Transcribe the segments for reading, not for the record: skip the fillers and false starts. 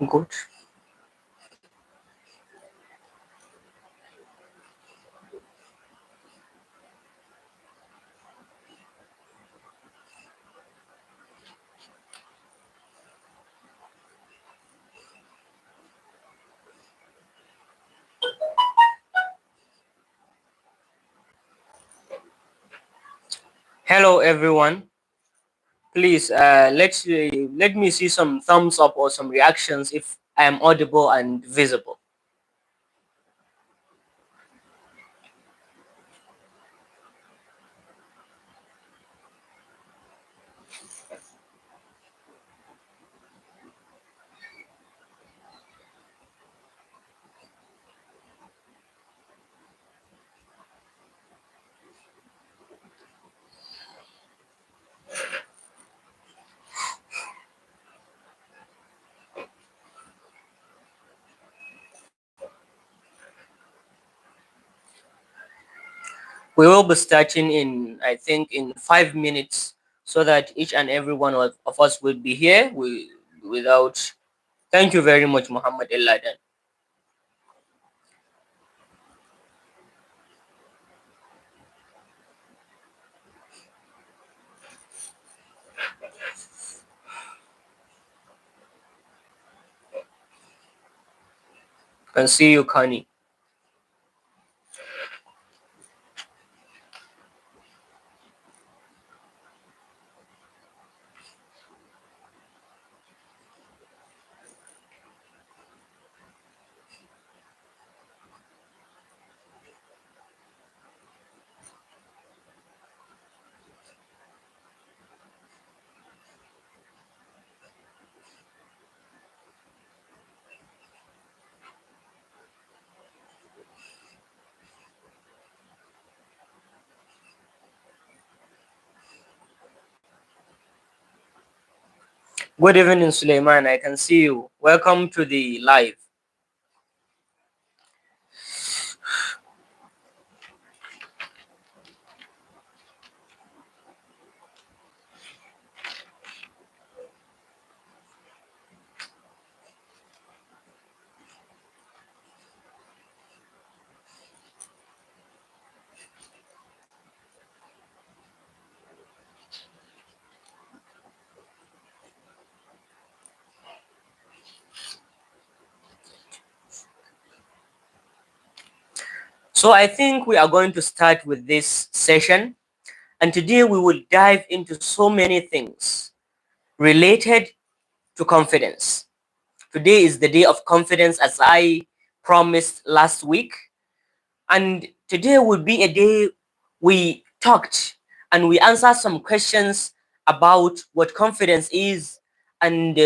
Good. Hello, everyone. Please, let me see some thumbs up or some reactions if I am audible and visible. We will be starting in, I think, in 5 minutes, so that each and every one of us will be here. Without. Thank you very much, Muhammad Eladan. Can see you, Kani. Good evening, Suleiman. I can see you. Welcome to the live. So I think we are going to start with this session, and today we will dive into so many things related to confidence. Today is the day of confidence, as I promised last week, and today will be a day we talked and we answered some questions about what confidence is and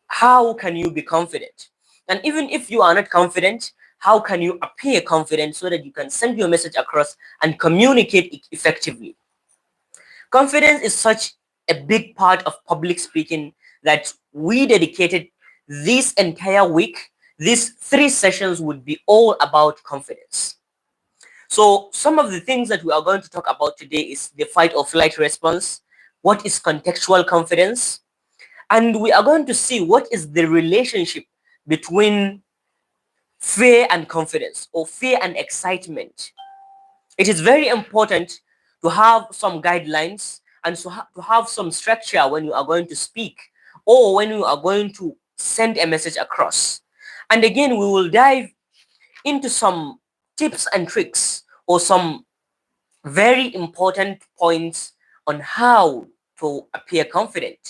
how can you be confident. And even if you are not confident, how can you appear confident so that you can send your message across and communicate it effectively. Confidence is such a big part of public speaking that we dedicated this entire week. These 3 sessions would be all about confidence. So some of the things that we are going to talk about today is the fight or flight response. What is contextual confidence? And we are going to see what is the relationship between fear and confidence, or fear and excitement. It is very important to have some guidelines and to have some structure when you are going to speak or when you are going to send a message across. And again, we will dive into some tips and tricks or some very important points on how to appear confident,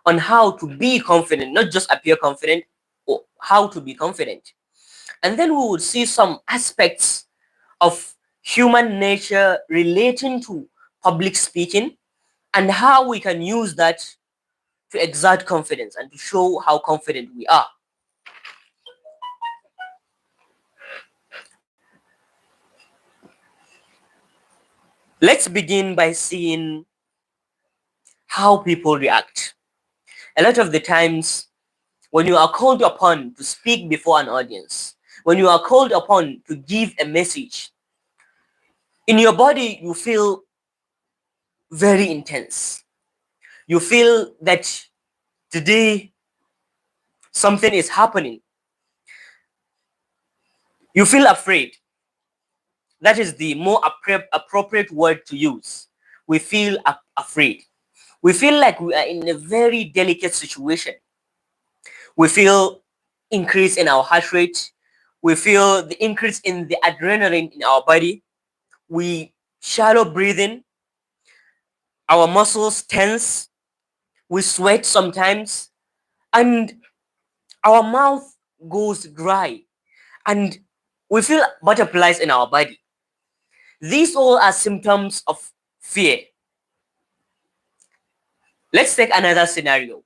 on how to be confident, not just appear confident, or how to be confident. And then we will see some aspects of human nature relating to public speaking and how we can use that to exert confidence and to show how confident we are. Let's begin by seeing how people react. A lot of the times, when you are called upon to speak before an audience, when you are called upon to give a message, in your body you feel very intense. You feel that today something is happening. You feel afraid. That is the more appropriate word to use. We feel afraid. We feel like we are in a very delicate situation. We feel increase in our heart rate. We feel the increase in the adrenaline in our body. We shallow breathing. Our muscles tense. We sweat sometimes. And our mouth goes dry. And we feel butterflies in our body. These all are symptoms of fear. Let's take another scenario.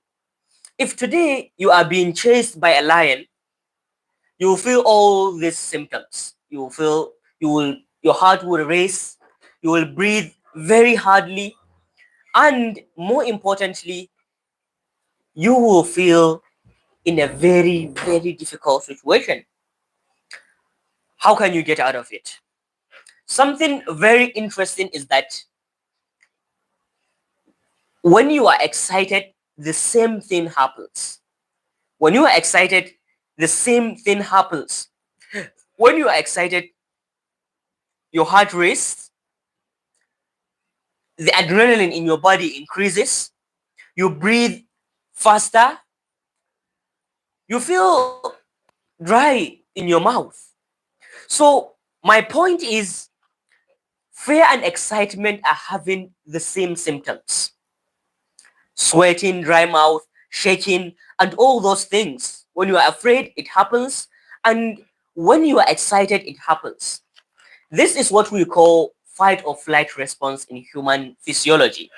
If today you are being chased by a lion, you will feel all these symptoms. You will feel your heart will race, you will breathe very hardly, and more importantly, you will feel in a very, very difficult situation. How can you get out of it? Something very interesting is that when you are excited, the same thing happens. When you are excited, the same thing happens. When you are excited, your heart races, the adrenaline in your body increases, you breathe faster, you feel dry in your mouth. So, my point is, fear and excitement are having the same symptoms: sweating, dry mouth, shaking, and all those things. When you are afraid, it happens, and when you are excited, it happens. This is what we call fight or flight response in human physiology.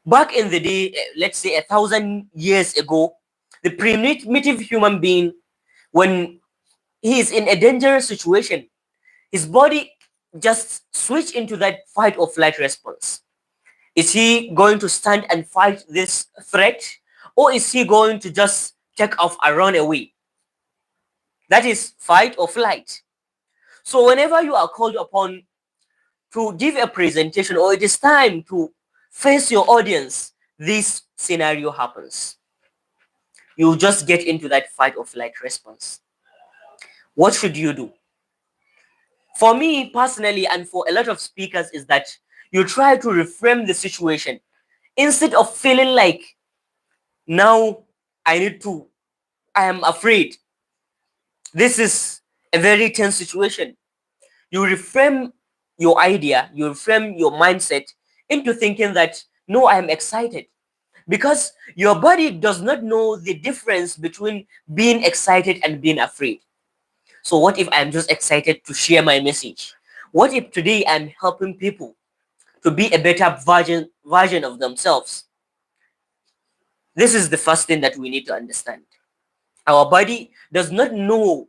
Back in the day, let's say 1,000 years ago, the primitive human being, when he is in a dangerous situation, his body just switch into that fight or flight response. Is he going to stand and fight this threat, or is he going to just take off and run away? That is fight or flight. So whenever you are called upon to give a presentation, or it is time to face your audience, this scenario happens. You just get into that fight or flight response. What should you do? For me personally, and for a lot of speakers, is that you try to reframe the situation. Instead of feeling like, now I am afraid, this is a very tense situation, you reframe your idea, you reframe your mindset into thinking that, no, I am excited. Because your body does not know the difference between being excited and being afraid. So what if I'm just excited to share my message? What if today I'm helping people to be a better version of themselves? This is the first thing that we need to understand. Our body does not know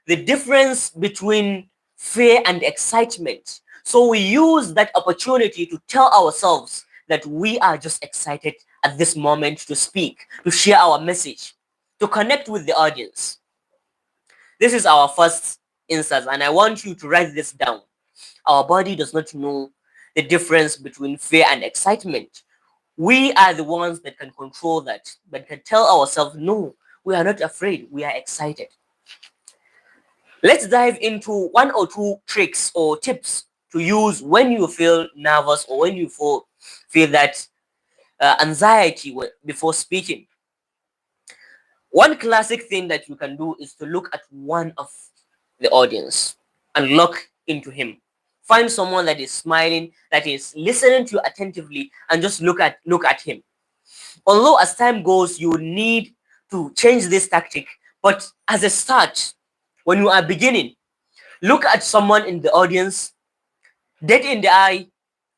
the difference between fear and excitement. So we use that opportunity to tell ourselves that we are just excited at this moment to speak, to share our message, to connect with the audience. This is our first instance, and I want you to write this down. Our body does not know the difference between fear and excitement. We are the ones that can control that can tell ourselves, no, we are not afraid, we are excited. Let's dive into one or two tricks or tips to use when you feel nervous, or when you feel that anxiety before speaking. One classic thing that you can do is to look at one of the audience and look into him. Find someone that is smiling, that is listening to you attentively, and just look at him. Although as time goes, you need to change this tactic, but as a start, when you are beginning, look at someone in the audience, dead in the eye,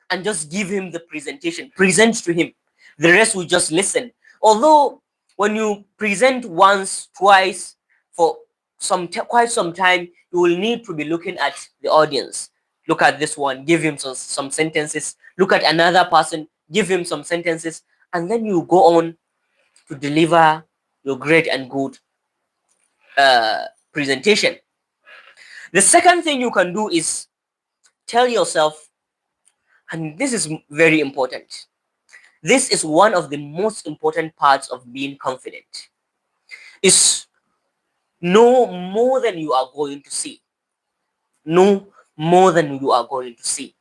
and just give him the presentation. Present to him. The rest will just listen. Although when you present once, twice, for quite some time, you will need to be looking at the audience. Look at this one, give him some sentences. Look at another person, give him some sentences, and then you go on to deliver your great and good presentation. The second thing you can do is tell yourself, and this is very important. This is one of the most important parts of being confident. is know more than you are going to see. Know more than you are going to see.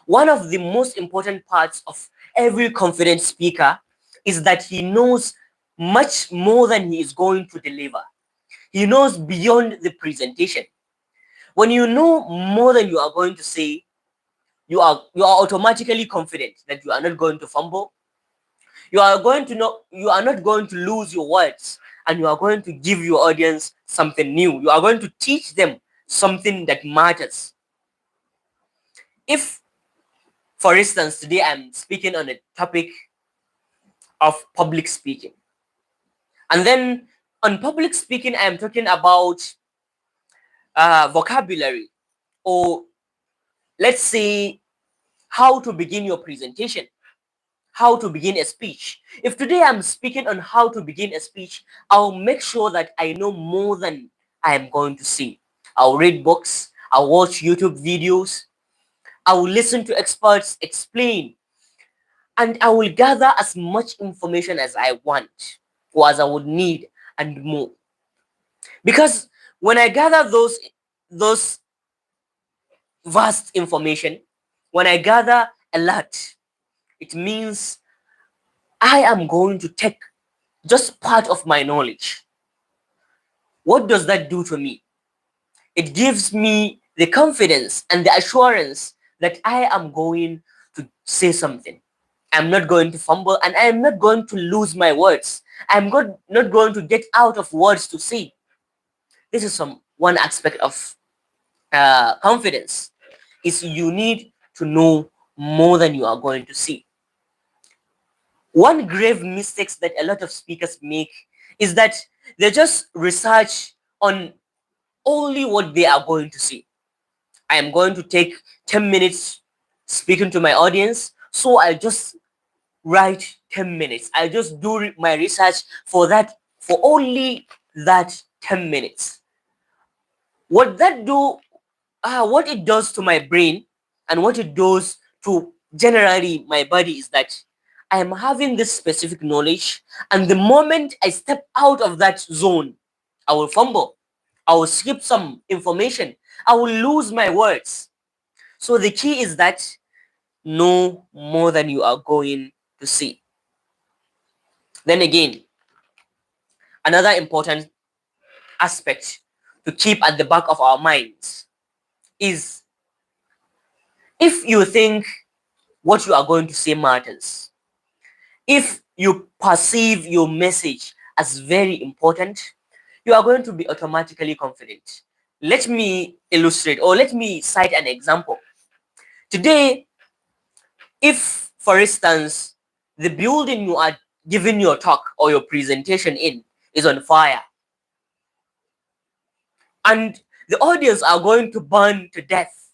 One of the most important parts of every confident speaker is that he knows much more than he is going to deliver. He knows beyond the presentation. When you know more than you are going to say, you are automatically confident that you are not going to fumble. You are going to know you are not going to lose your words, and you are going to give your audience something new. You are going to teach them something that matters. If, for instance, today I'm speaking on a topic of public speaking, and then on public speaking I'm talking about vocabulary, or let's say how to begin your presentation, how to begin a speech. If today I'm speaking on how to begin a speech, I'll make sure that I know more than I am going to say. I'll read books, I'll watch YouTube videos, I will listen to experts explain, and I will gather as much information as I want or as I would need and more. Because when I gather those vast information, when I gather a lot, it means I am going to take just part of my knowledge. What does that do to me? It gives me the confidence and the assurance that I am going to say something. I'm not going to fumble, and I am not going to lose my words. Not going to get out of words to say. This is one aspect of confidence, is you need to know more than you are going to see. One grave mistake that a lot of speakers make is that they just research on only what they are going to see. I am going to take 10 minutes speaking to my audience, so I just write 10 minutes. I just do my research for only that 10 minutes. What that do what it does to my brain and what it does to generally my body is that I am having this specific knowledge, and the moment I step out of that zone, I will fumble, I will skip some information, I will lose my words. So the key is that know more than you are going to see. Then again, another important aspect to keep at the back of our minds is, if you think what you are going to say matters, if you perceive your message as very important, you are going to be automatically confident. Let me illustrate, or let me cite an example. Today, if, for instance, the building you are giving your talk or your presentation in is on fire, and the audience are going to burn to death,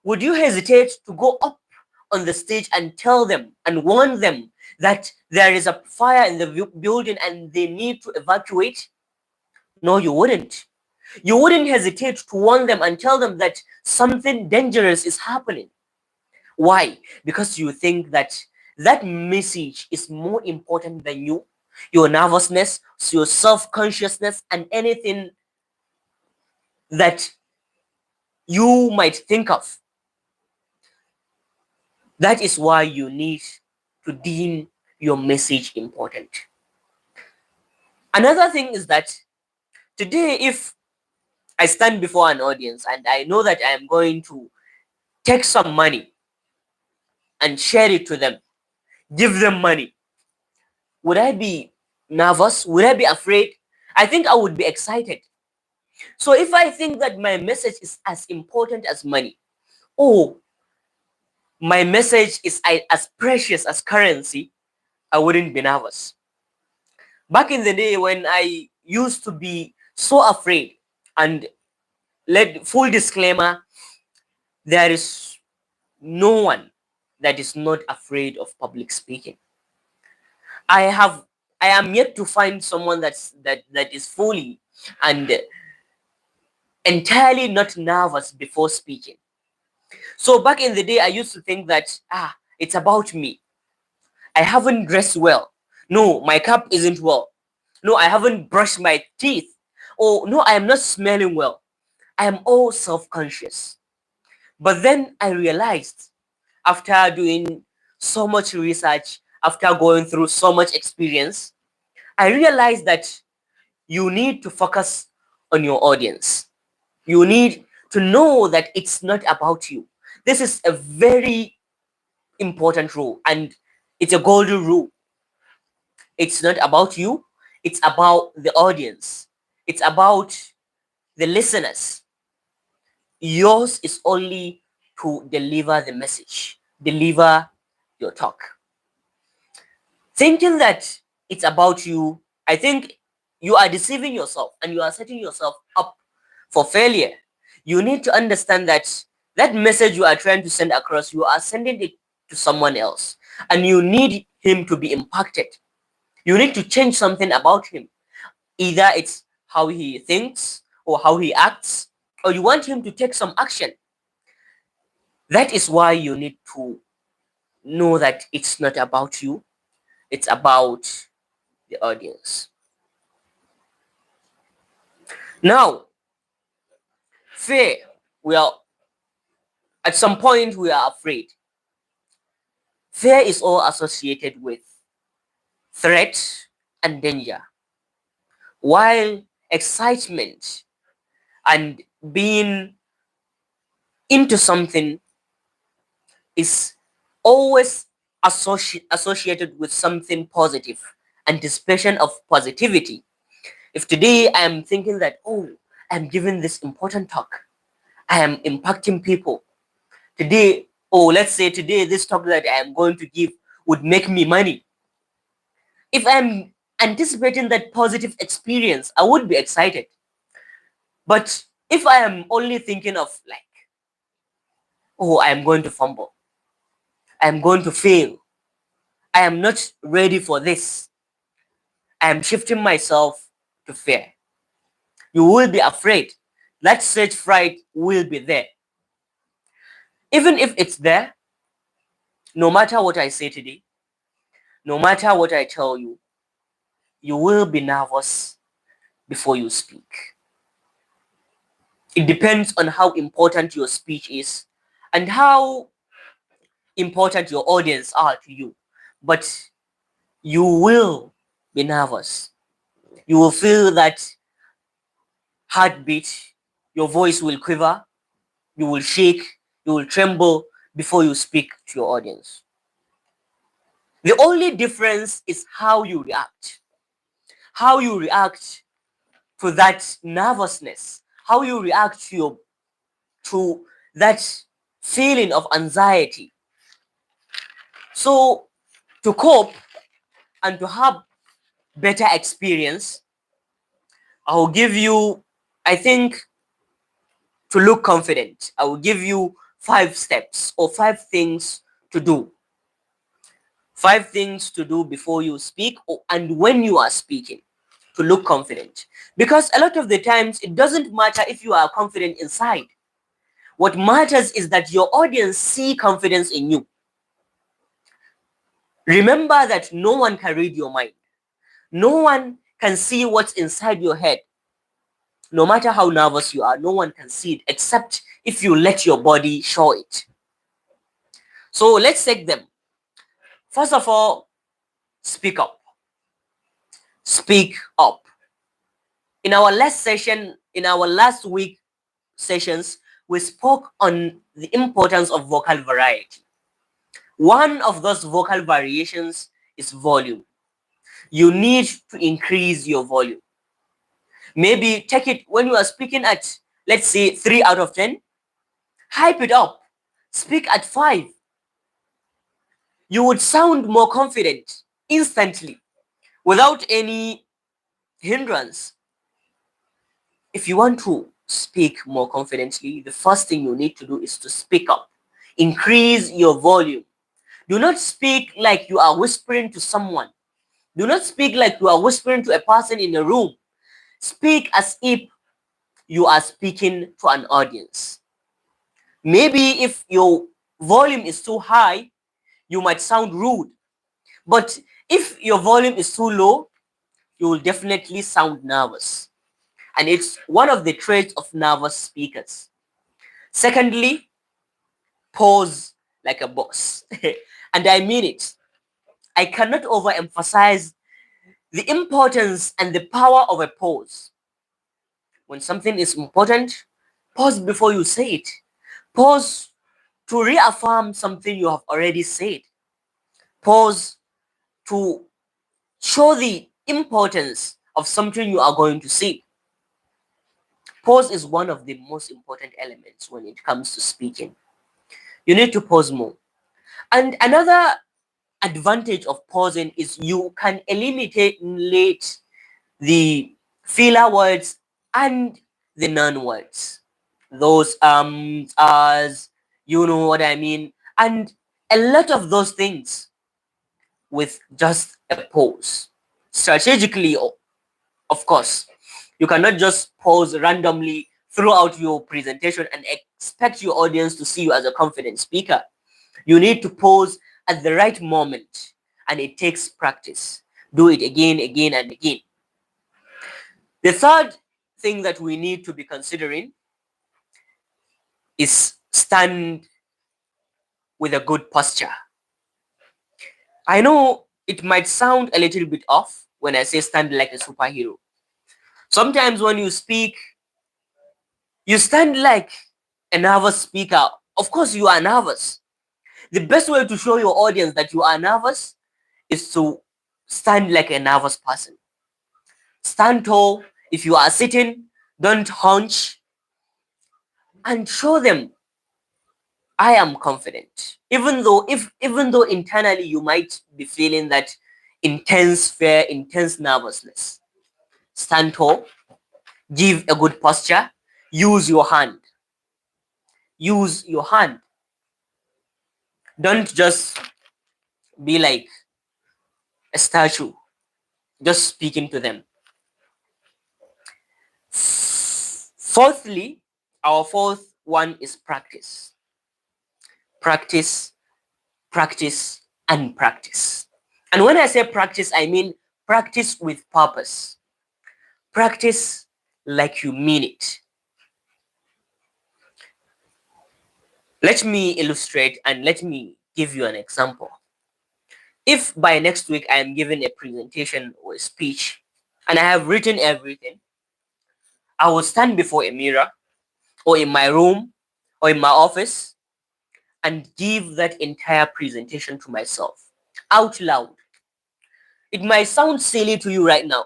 would you hesitate to go up on the stage and tell them and warn them that there is a fire in the building and they need to evacuate? No, you wouldn't. You wouldn't hesitate to warn them and tell them that something dangerous is happening. Why? Because you think that that message is more important than you, your nervousness, your self-consciousness, and anything that you might think of. That is why you need to deem your message important. Another thing is that today, if I stand before an audience and I know that I am going to take some money and share it to them, give them money, would I be nervous? Would I be afraid? I think I would be excited. So if I think that my message is as important as money, or my message is as precious as currency, I wouldn't be nervous. Back in the day when I used to be so afraid, and full disclaimer, there is no one that is not afraid of public speaking. I am yet to find someone that is fully and entirely not nervous before speaking. So back in the day, I used to think that it's about me. I haven't dressed well. No, my cap isn't well. No, I haven't brushed my teeth. Or no, I am not smelling well. I am all self-conscious. But then I realized, after doing so much research, after going through so much experience, I realized that you need to focus on your audience. You need to know that it's not about you. This is a very important rule, and it's a golden rule. It's not about you, it's about the audience, it's about the listeners. Yours is only to deliver the message, deliver your talk. Thinking that it's about you, I think you are deceiving yourself and you are setting yourself up for failure. You need to understand that that message you are trying to send across, you are sending it to someone else, and you need him to be impacted. You need to change something about him. Either it's how he thinks or how he acts, or you want him to take some action. That is why you need to know that it's not about you, it's about the audience. Now, fear. We are at some point we are afraid. Fear is all associated with threat and danger, while excitement and being into something is always associated with something positive, anticipation of positivity. If today I am thinking that, oh, I'm giving this important talk, I am impacting people. Today, oh, let's say today, this talk that I am going to give would make me money. If I'm anticipating that positive experience, I would be excited. But if I am only thinking of like, oh, I am going to fumble, I am going to fail, I am not ready for this, I am shifting myself to fear. You will be afraid. That stage fright will be there. Even if it's there, no matter what I say today, no matter what I tell you, you will be nervous before you speak. It depends on how important your speech is and how important your audience are to you. But you will be nervous. You will feel that heartbeat, your voice will quiver, you will shake, you will tremble before you speak to your audience. The only difference is how you react. How you react to that nervousness, how you react to that feeling of anxiety. So to cope and to have better experience, I will give you, I think, to look confident, I will give you 5 steps or 5 things to do. 5 things to do before you speak and when you are speaking to look confident. Because a lot of the times it doesn't matter if you are confident inside. What matters is that your audience see confidence in you. Remember that no one can read your mind. No one can see what's inside your head. No matter how nervous you are, no one can see it except if you let your body show it. So let's take them. First of all, speak up. Speak up. In our last session, in our last week sessions, we spoke on the importance of vocal variety. One of those vocal variations is volume. You need to increase your volume. Maybe take it when you are speaking at, let's say, 3 out of 10, hype it up. Speak at 5. You would sound more confident instantly without any hindrance. If you want to speak more confidently, the first thing you need to do is to speak up. Increase your volume. Do not speak like you are whispering to someone. Do not speak like you are whispering to a person in a room. Speak as if you are speaking to an audience. Maybe if your volume is too high, you might sound rude. But if your volume is too low, you will definitely sound nervous. And it's one of the traits of nervous speakers. Secondly, pause like a boss. And I mean it. I cannot overemphasize the importance and the power of a pause. When something is important, pause before you say it. Pause to reaffirm something you have already said. Pause to show the importance of something you are going to say. Pause is one of the most important elements when it comes to speaking. You need to pause more. And another advantage of pausing is you can eliminate the filler words and the non-words. Those as you know what I mean, and a lot of those things with just a pause. Strategically, of course, you cannot just pause randomly throughout your presentation and expect your audience to see you as a confident speaker. You need to pause at the right moment, and it takes practice. Do it again, again, and again. The third thing that we need to be considering is stand with a good posture. I know it might sound a little bit off when I say stand like a superhero. Sometimes when you speak, you stand like a nervous speaker. Of course, you are nervous. The best way to show your audience that you are nervous is to stand like a nervous person. Stand tall. If you are sitting, don't hunch, and show them I am confident. Even though internally you might be feeling that intense fear, intense nervousness. Stand tall, give a good posture, use your hand. Use your hand. Don't just be like a statue, just speaking to them. Fourthly, our fourth one is practice. Practice, practice, and practice. And when I say practice, I mean practice with purpose. Practice like you mean it. Let me illustrate and let me give you an example. If by next week I am giving a presentation or a speech and I have written everything, I will stand before a mirror or in my room or in my office and give that entire presentation to myself out loud. It might sound silly to you right now.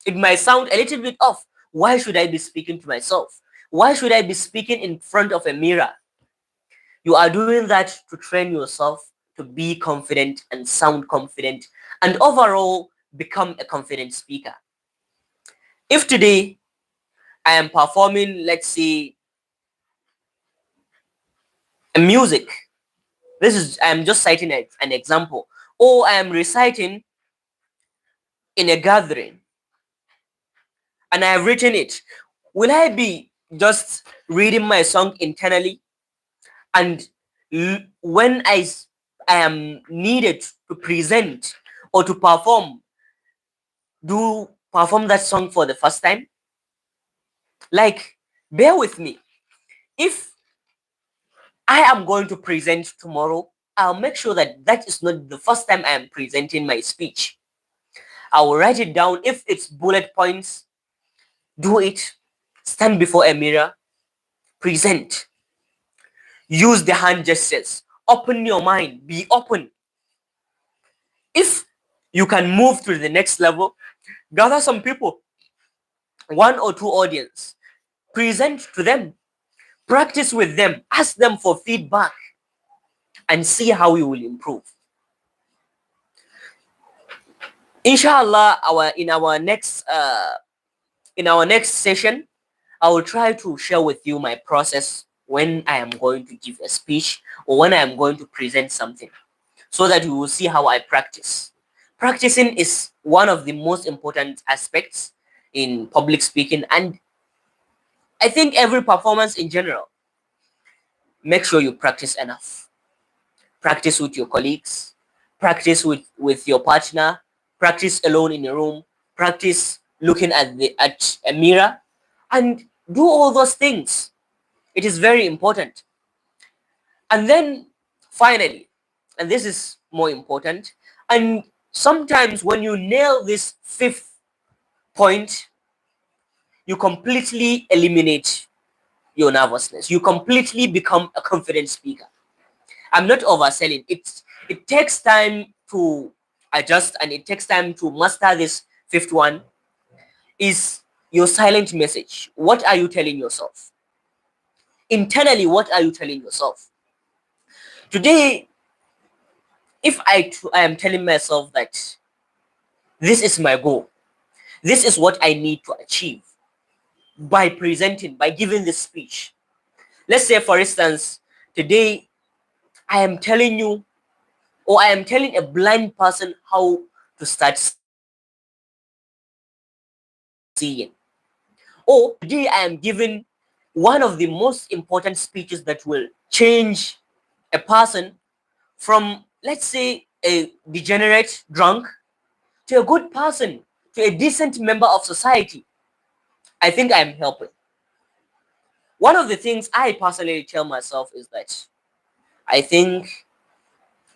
It might sound a little bit off. Why should I be speaking to myself? Why should I be speaking in front of a mirror? You are doing that to train yourself to be confident and sound confident and overall become a confident speaker. If today I am performing, let's say, a music, I am just citing an example, or I am reciting in a gathering and I have written it, will I be just reading my song internally and when I am needed to present or to perform that song for the first time? Like, bear with me. If I am going to present tomorrow, I'll make sure that that is not the first time I am presenting my speech. I will write it down. If it's bullet points, do it. Stand before a mirror, present. Use the hand gestures. Open your mind. Be open. If you can move to the next level, gather some people, one or two audience, present to them, practice with them, ask them for feedback, and see how you will improve. Inshallah, in our next session, I will try to share with you my process when I am going to give a speech or when I am going to present something, so that you will see how I practice. Practicing is one of the most important aspects in public speaking, and I think every performance in general. Make sure you practice enough. Practice with your colleagues, practice with your partner, practice alone in your room, practice looking at a mirror, and do all those things. It is very important. And then finally, and this is more important, and sometimes when you nail this fifth point, you completely eliminate your nervousness. You completely become a confident speaker. I'm not overselling. It takes time to adjust, and it takes time to master this fifth one. Is your silent message. What are you telling yourself? Internally, what are you telling yourself? Today, if I am telling myself that this is my goal, this is what I need to achieve by presenting, by giving this speech. Let's say, for instance, today I am telling you, or I am telling a blind person how to start seeing. Or today I am giving one of the most important speeches that will change a person from, let's say, a degenerate drunk to a good person, to a decent member of society. I think I'm helping. One of the things I personally tell myself is that I think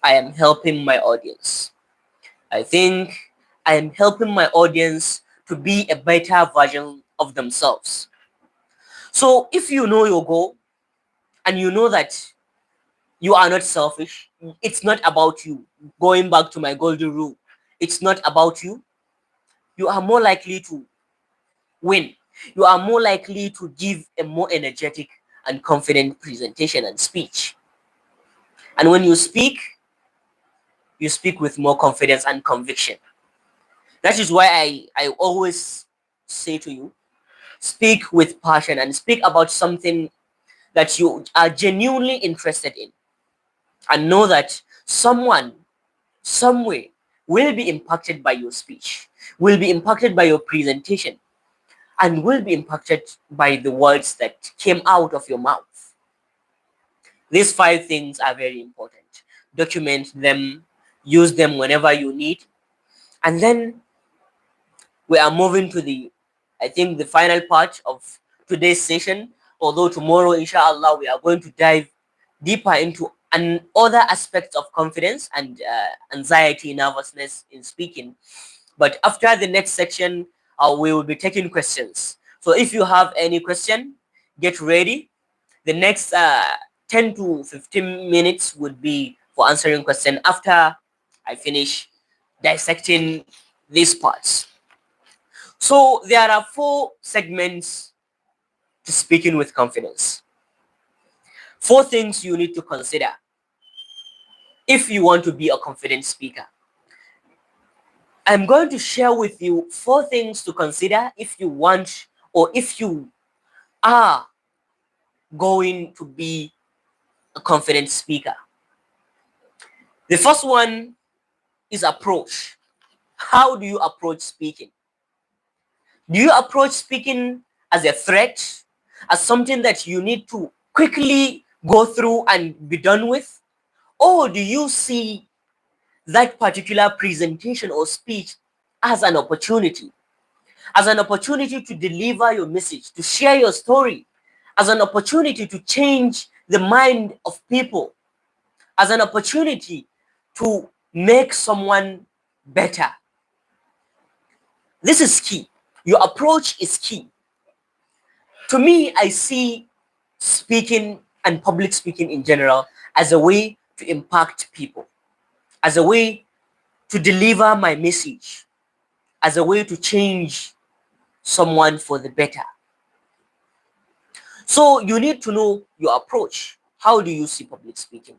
I am helping my audience. I think I am helping my audience to be a better version of themselves. So if you know your goal and you know that you are not selfish, it's not about you. Going back to my golden rule, it's not about you. You are more likely to win. You are more likely to give a more energetic and confident presentation and speech. And when you speak with more confidence and conviction. That is why I always say to you, speak with passion and speak about something that you are genuinely interested in. And know that someone, some way, will be impacted by your speech, will be impacted by your presentation, and will be impacted by the words that came out of your mouth. These five things are very important. Document them, use them whenever you need, and then we are moving to the, I think, the final part of today's session. Although tomorrow, inshallah, we are going to dive deeper into other aspects of confidence and anxiety, nervousness in speaking. But after the next section, we will be taking questions. So if you have any question, get ready. The next 10 to 15 minutes would be for answering question after I finish dissecting these parts. So there are four segments to speaking with confidence. Four things you need to consider if you want to be a confident speaker. I'm going to share with you four things to consider if you want, or if you are going to be a confident speaker. The first one is approach. How do you approach speaking? Do you approach speaking as a threat, as something that you need to quickly go through and be done with? Or do you see that particular presentation or speech as an opportunity? As an opportunity to deliver your message, to share your story, as an opportunity to change the mind of people, as an opportunity to make someone better. This is key. Your approach is key. To me, I see speaking and public speaking in general as a way to impact people, as a way to deliver my message, as a way to change someone for the better. So you need to know your approach. How do you see public speaking?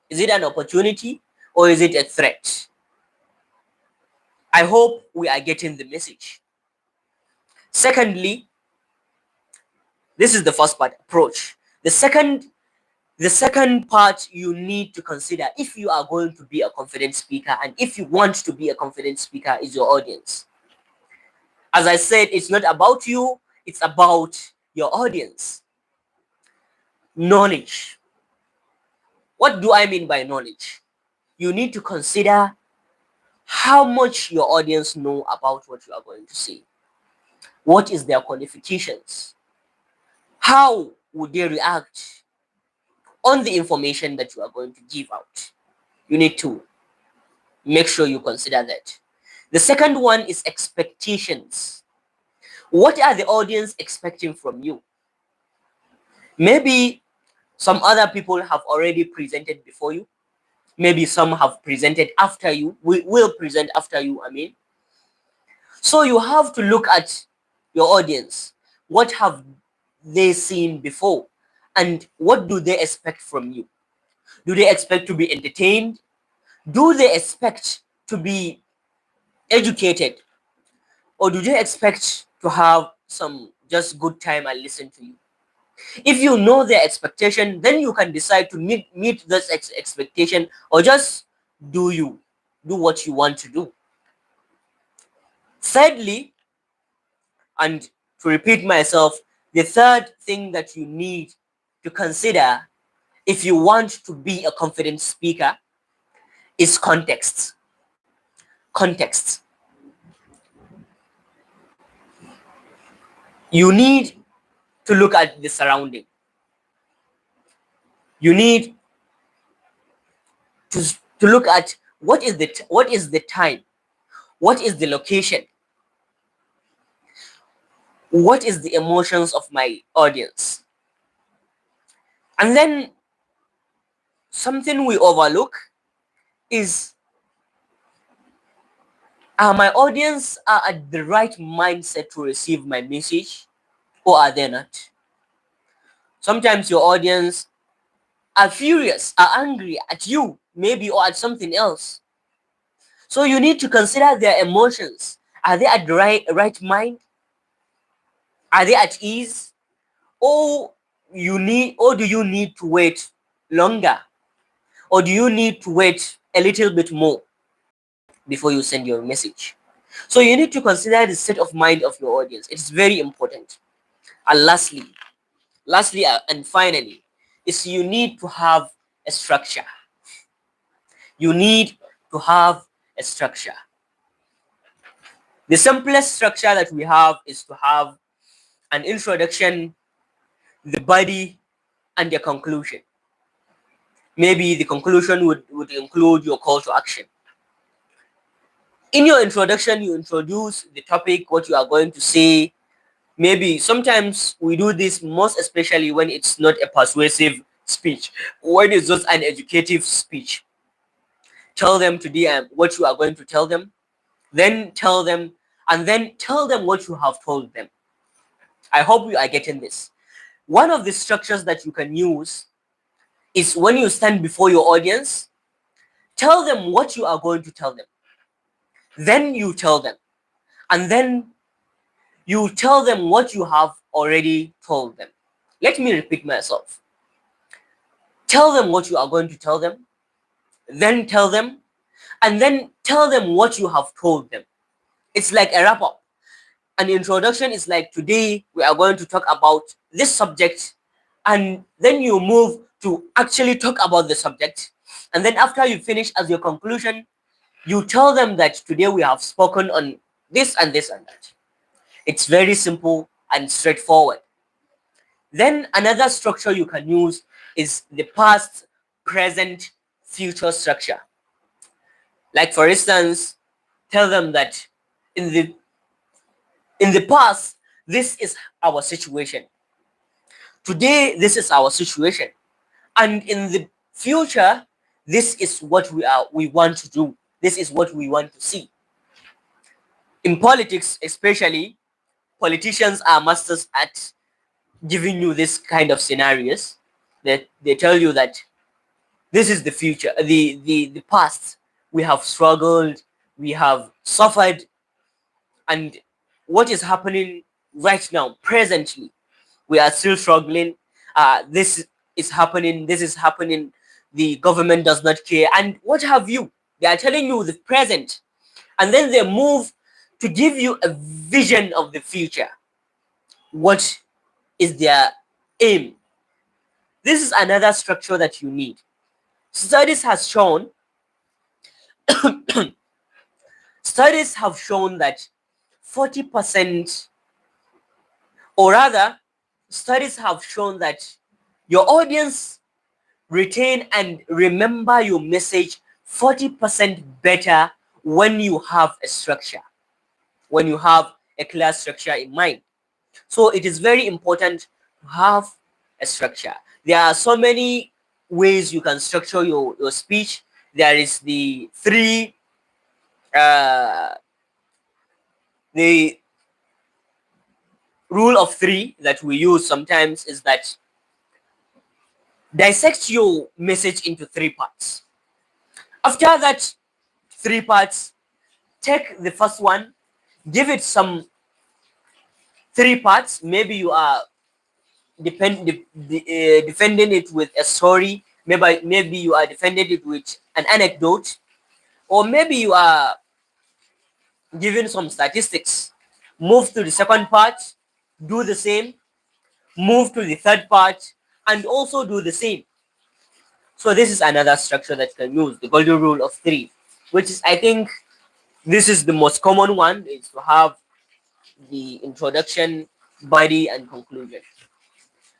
Is it an opportunity or is it a threat? I hope we are getting the message. Secondly, this is the first part, approach. The second part you need to consider if you are going to be a confident speaker and if you want to be a confident speaker is your audience. As I said, it's not about you, it's about your audience. Knowledge. What do I mean by knowledge? You need to consider how much your audience know about what you are going to say. What is their qualifications? How would they react on the information that you are going to give out? You need to make sure you consider that. The second one is expectations. What are the audience expecting from you? Maybe some other people have already presented before you. Maybe some have presented after you. We will present after you, I mean. So you have to look at your audience. What have they seen before? And what do they expect from you? Do they expect to be entertained? Do they expect to be educated? Or do they expect to have some just good time and listen to you? If you know their expectation, then you can decide to meet this expectation, or just do what you want to do. Thirdly, and to repeat myself, the third thing that you need to consider if you want to be a confident speaker is context. Context. You need to look at the surrounding. You need to look at what is the time, what is the location, what is the emotions of my audience. And then something we overlook is, are my audience are at the right mindset to receive my message, or are they not? Sometimes your audience are furious, are angry at you, maybe, or at something else. So you need to consider their emotions. Are they at the right mind? Are they at ease? Or do you need to wait longer? Or do you need to wait a little bit more before you send your message? So you need to consider the state of mind of your audience. It's very important. And lastly and finally, is you need to have a structure. You need to have a structure. The simplest structure that we have is to have an introduction, the body, and the conclusion. Maybe the conclusion would include your call to action. In your introduction, you introduce the topic, what you are going to say. Maybe sometimes we do this most especially when it's not a persuasive speech, when it's just an educative speech. Tell them today what you are going to tell them, then tell them, and then tell them what you have told them. I hope you are getting this. One of the structures that you can use is when you stand before your audience, tell them what you are going to tell them. Then you tell them. And then you tell them what you have already told them. Let me repeat myself. Tell them what you are going to tell them. Then tell them. And then tell them what you have told them. It's like a wrap up. An introduction is like, today we are going to talk about this subject, and then you move to actually talk about the subject. And then after you finish, as your conclusion, you tell them that today we have spoken on this and this and that. It's very simple and straightforward. Then another structure you can use is the past, present, future structure. Like, for instance, tell them that in the past, this is our situation. Today, this is our situation. And in the future, this is what we want to do. This is what we want to see. In politics, especially, politicians are masters at giving you this kind of scenarios, that they tell you that this is the future, the past. We have struggled, we have suffered, and what is happening right now, presently, we are still struggling. This is happening, this is happening, the government does not care, and what have you. They are telling you the present, and then they move to give you a vision of the future. What is their aim? This is another structure that you need. Studies has shown Studies have shown that 40%, or rather, studies have shown that your audience retain and remember your message 40% better when you have a structure, when you have a clear structure in mind. So it is very important to have a structure. There are so many ways you can structure your speech. There is uh, the rule of three that we use sometimes is that dissect your message into three parts. After that three parts, take the first one, give it some three parts. Maybe you are defending it with a story. Maybe you are defending it with an anecdote, or maybe you are giving some statistics. Move to the second part, do the same. Move to the third part, and also do the same. So this is another structure that you can use, the golden rule of three, which is, I think, this is the most common one, is to have the introduction, body, and conclusion.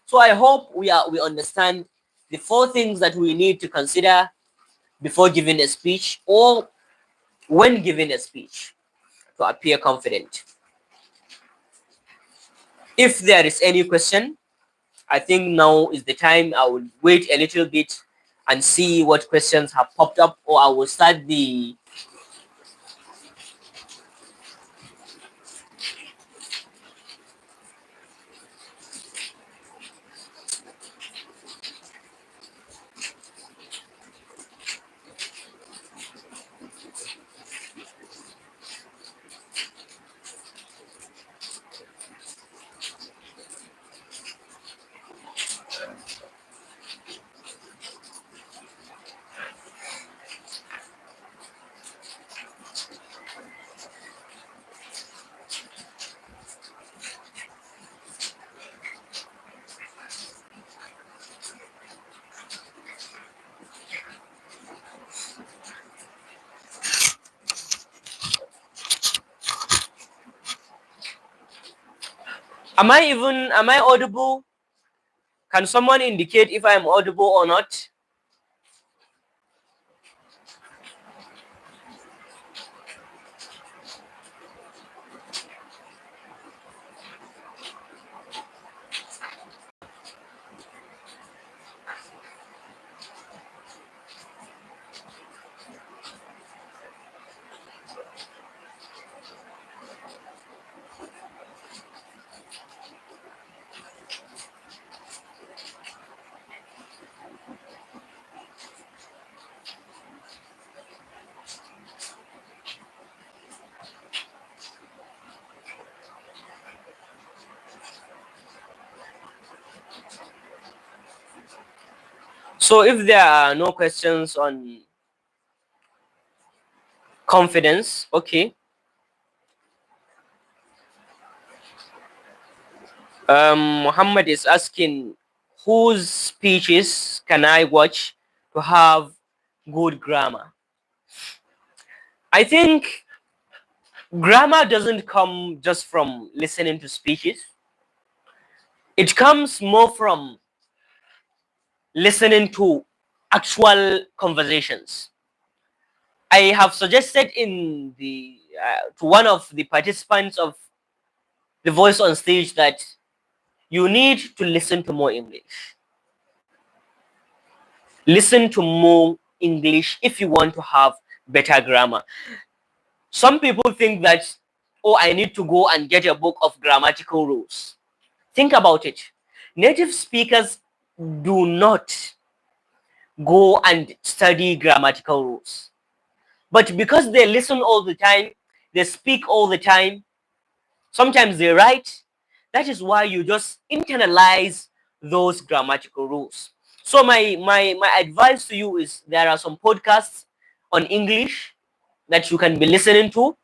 So I hope we understand the four things that we need to consider before giving a speech or when giving a speech to appear confident. If there is any question, I think now is the time. I will wait a little bit and see what questions have popped up, or I will start the am I audible? Can someone indicate if I am audible or not? So if there are no questions on confidence, okay. Muhammad is asking, whose speeches can I watch to have good grammar? I think grammar doesn't come just from listening to speeches. It comes more from listening to actual conversations. I have suggested in the to one of the participants of the voice on stage that you need to listen to more English. Listen to more English if you want to have better grammar. Some people think that, oh, I need to go and get a book of grammatical rules. Think about it. Native speakers do not go and study grammatical rules. But because they listen all the time, they speak all the time, sometimes they write, that is why you just internalize those grammatical rules. So my advice to you is there are some podcasts on English that you can be listening to.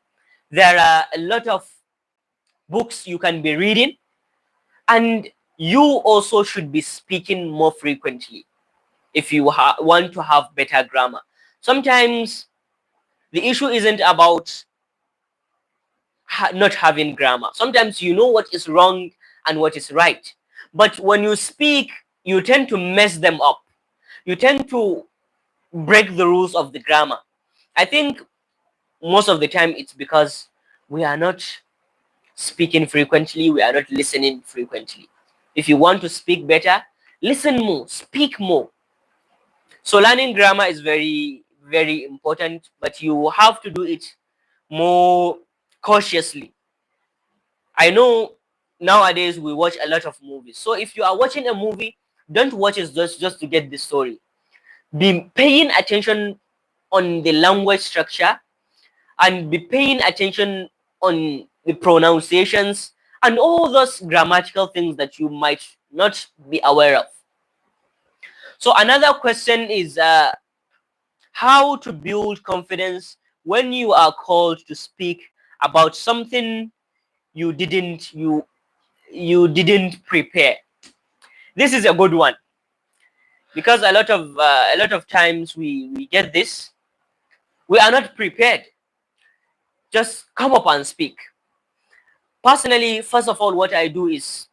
There are a lot of books you can be reading, and you also should be speaking more frequently if you want to have better grammar. Sometimes the issue isn't about not having grammar. Sometimes you know what is wrong and what is right, but when you speak, you tend to mess them up. You tend to break the rules of the grammar. I think most of the time it's because we are not speaking frequently, we are not listening frequently. If you want to speak better, listen more, speak more. So learning grammar is very, very important, but you have to do it more cautiously. I know nowadays we watch a lot of movies. So if you are watching a movie, don't watch it just to get the story. Be paying attention on the language structure, and be paying attention on the pronunciations and all those grammatical things that you might not be aware of. So another question is how to build confidence when you are called to speak about something you didn't prepare. This is a good one, because a lot of times we get this. We are not prepared. Just come up and speak. Personally, first of all, what I do is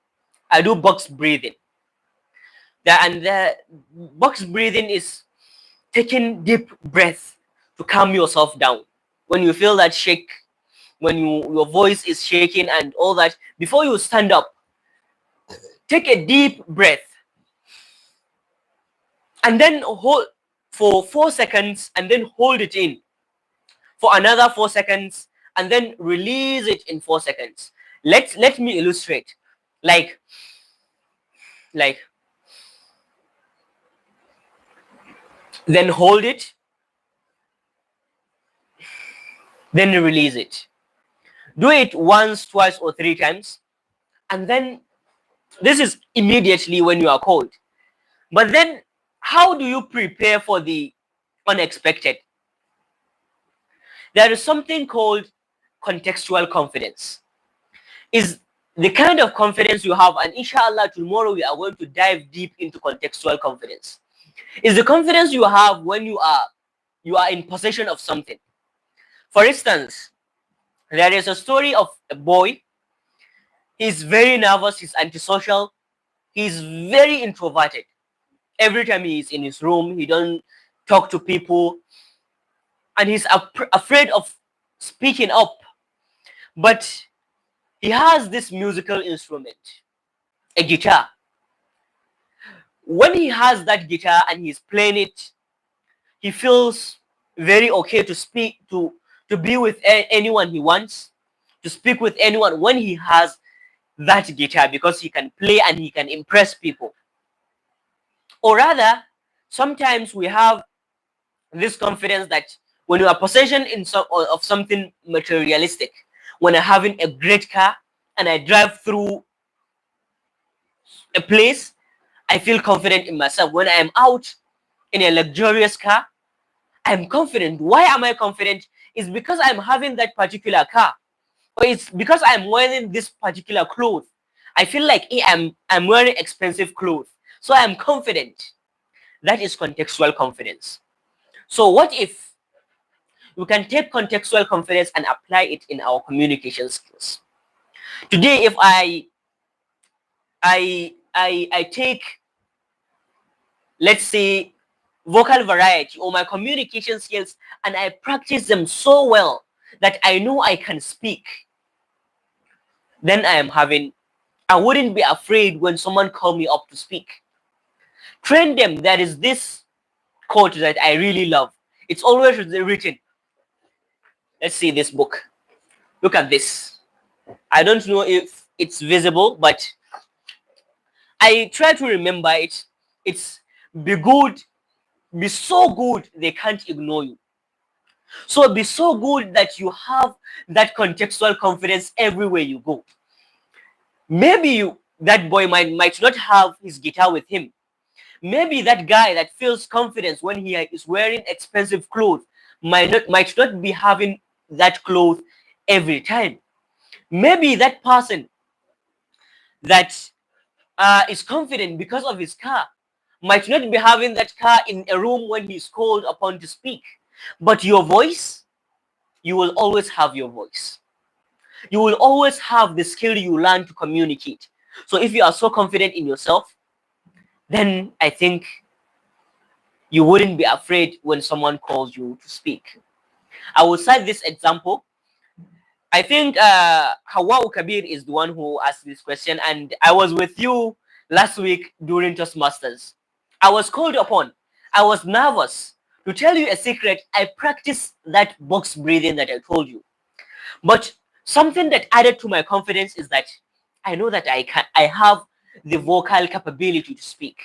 I do box breathing. The box breathing is taking deep breath to calm yourself down. When you feel that shake, when your voice is shaking and all that, before you stand up, take a deep breath and then hold for 4 seconds, and then hold it in for another 4 seconds, and then release it in 4 seconds. Let me illustrate. Like like then hold it, then release it. Do it once, twice, or 3 times, and then this is immediately when you are called. But then, how do you prepare for the unexpected? There is something called contextual confidence. Is the kind of confidence you have, and inshallah tomorrow we are going to dive deep into contextual confidence. Is the confidence you have when you are in possession of something. For instance, there is a story of a boy. He's very nervous, he's antisocial, he's very introverted. Every time he's in his room, he don't talk to people, and he's afraid of speaking up. But he has this musical instrument, a guitar. When he has that guitar and he's playing it, he feels very okay to speak to be with anyone he wants, to speak with anyone when he has that guitar, because he can play and he can impress people. Or rather, sometimes we have this confidence that when you are possession of something materialistic, when I'm having a great car and I drive through a place, I feel confident in myself. When I am out in a luxurious car, I'm confident. Why am I confident? It's because I'm having that particular car, or it's because I'm wearing this particular clothes. I feel like I'm wearing expensive clothes, so I'm confident. That is contextual confidence. So what if we can take contextual confidence and apply it in our communication skills? Today, if I take, let's say, vocal variety or my communication skills, and I practice them so well that I know I can speak, then I wouldn't be afraid when someone call me up to speak. Train them. There is this quote that I really love. It's always written. Let's see this book. Look at this. I don't know if it's visible, but I try to remember it. It's be good, be so good they can't ignore you. So be so good that you have that contextual confidence everywhere you go. Maybe that boy might not have his guitar with him. Maybe that guy that feels confidence when he is wearing expensive clothes might not be having that clothes every time. Maybe that person that is confident because of his car might not be having that car in a room when he's called upon to speak. But your voice, you will always have your voice. You will always have the skill you learn to communicate. So if you are so confident in yourself, then I think you wouldn't be afraid when someone calls you to speak. I will cite this example. I think Hawa Kabir is the one who asked this question, and I was with you last week during Toastmasters. I was called upon. I was nervous. To tell you a secret, I practiced that box breathing that I told you. But something that added to my confidence is that I know that I have the vocal capability to speak.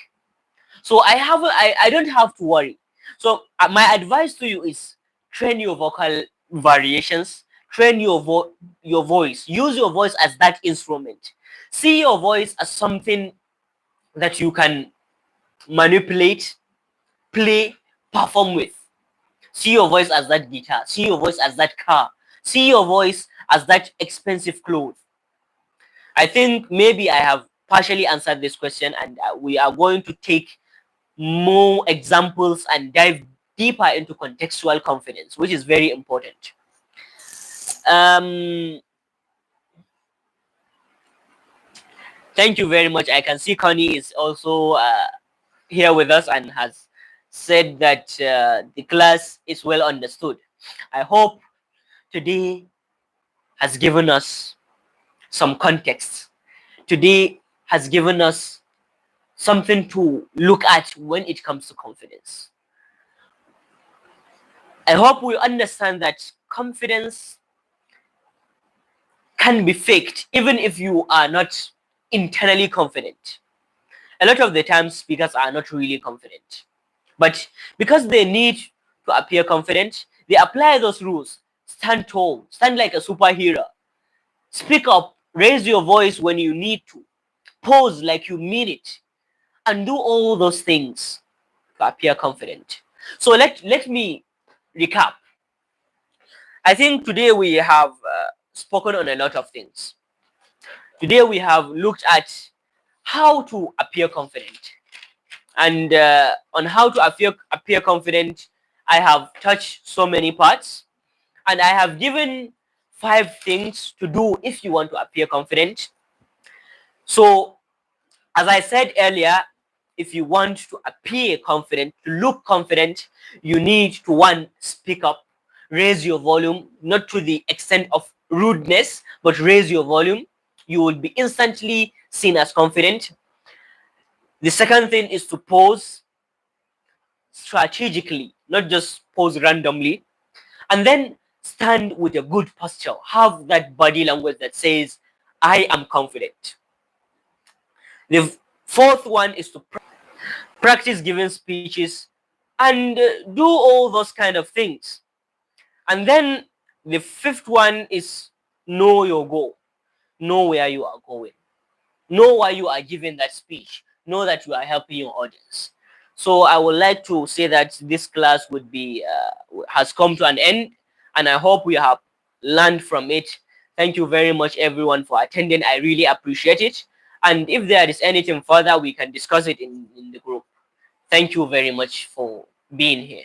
So I don't have to worry. So my advice to you is train your vocal variations, train your voice. Use your voice as that instrument. See your voice as something that you can manipulate, play, perform with. See your voice as that guitar. See your voice as that car. See your voice as that expensive clothes. I think maybe I have partially answered this question, and we are going to take more examples and dive deeper into contextual confidence, which is very important. Thank you very much. I can see Connie is also here with us and has said that the class is well understood. I hope today has given us some context. Today has given us something to look at when it comes to confidence. I hope we understand that confidence can be faked even if you are not internally confident. A lot of the times speakers are not really confident, but because they need to appear confident, they apply those rules. Stand tall, stand like a superhero, speak up, raise your voice when you need to, pose like you mean it, and do all those things to appear confident. So let me recap. I think today we have spoken on a lot of things. Today we have looked at how to appear confident. And on how to appear confident, I have touched so many parts. And I have given 5 things to do if you want to appear confident. So, as I said earlier, if you want to appear confident, to look confident, you need to, one, speak up, raise your volume, not to the extent of rudeness, but raise your volume. You will be instantly seen as confident. The second thing is to pose strategically, not just pose randomly. And then stand with a good posture. Have that body language that says, I am confident. The fourth one is to practice giving speeches and do all those kind of things. And then the fifth one is know your goal, know where you are going, know why you are giving that speech, know that you are helping your audience. So I would like to say that this class would be has come to an end, and I hope we have learned from it. Thank you very much, everyone, for attending. I really appreciate it. And if there is anything further, we can discuss it in the group. Thank you very much for being here.